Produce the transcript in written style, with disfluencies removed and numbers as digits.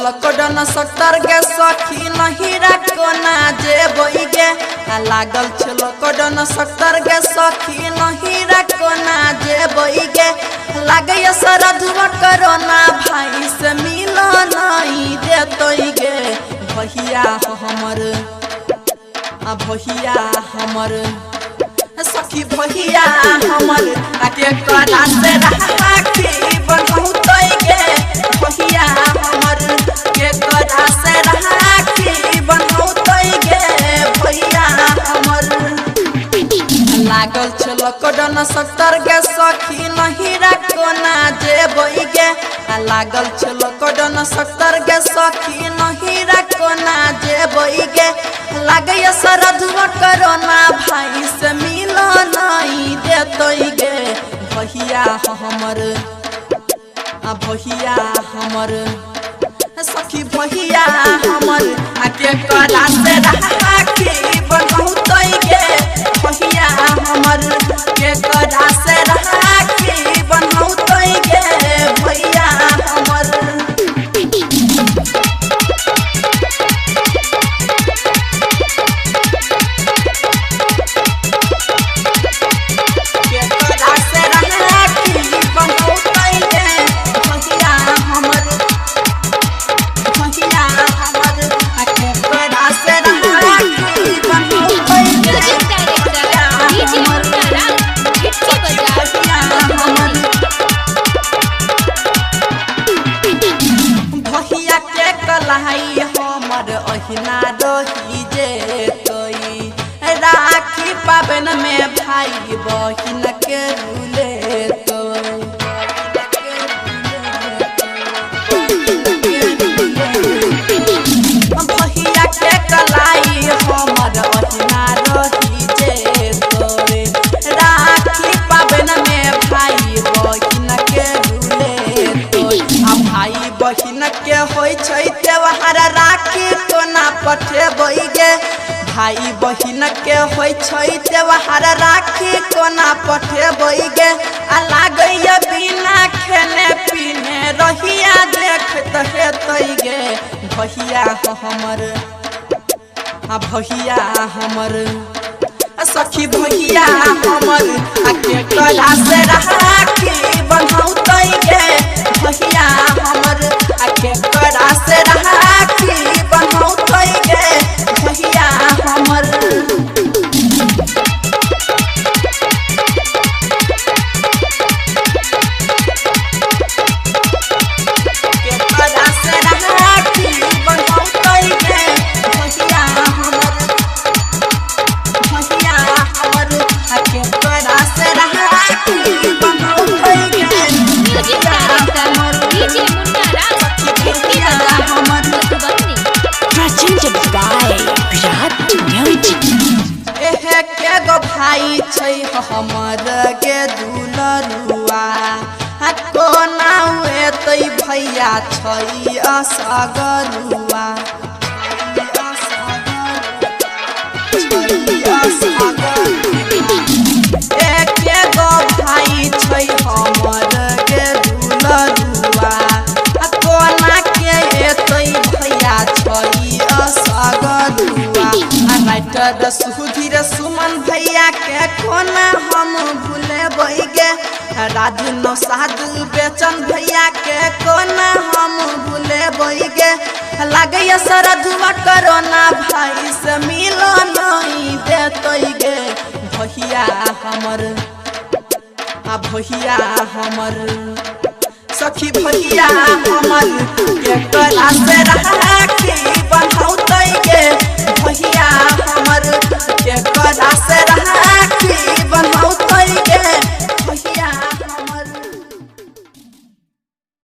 lockdown सत्तर के सखी नहीं रखो ना जे बई गे लागल छ लॉकडाउन सत्तर के सखी नहीं रखो ना जे बई गे लागे सरधुआ करोना भाई से मिलो नहीं देतई गे भैया हमर भैया हमर सखी भैया हमर आके करा से राखी बनौतई गे भैया हमर के करा से राखी बनौतई गे भैया हमर लागल छ लॉकडाउन सत्तर के सखी नहीं रखो ना जे बई गे लागल छ लॉकडाउन सत्तर के सखी नहीं रखो ना जे बई गे लागे सरधुआ करोना भाई से मिलो नहीं देतई गे भैया हमर भैया हमर सखी भैया हमर आके करा से राखी बनौतई गे भैया हमर के करा से राखी बनौतई गे भैया हमर कलाई हमर अहिना रही जे तई राखी पाबन में भाई बहिन के रुले भैया के कलाई हमर अहिना रही जे तई राखी पाबन में भाई बहिन के रुले भाई बहिन के होय छै त्योहार राखी कोना पठेबै गे भाई बहिन के होय छै त्योहार राखी कोना पठेबै गे आ लागैया बिना खेने पीने रहिया देखत हेतै गे भैया हमर भैया हमर सखी भैया हमर आके करा से राखी बनौतई गे भैया हमर आके करा से राखी बनौतई गे भैया हमर भाई छै हमर के दुलरुआ कोना एतै भैया छै असगरुआ एके गो भाई छै हमर के दुलरुआ कोना के एतै भैया छै असगरुआ राइटर सुधीर सुमन भैया के कोना हम भूलेबै गे राजू नौसाद बेचन भैया के कोना हम भूलेबै गे लागैया सरधुआ करोना भाई से मिलो नहीं देतै गे भैया हमर भैया हमर सखी भैया हमर के करा से राखी बनौतई गे भैया हमर के करा से राखी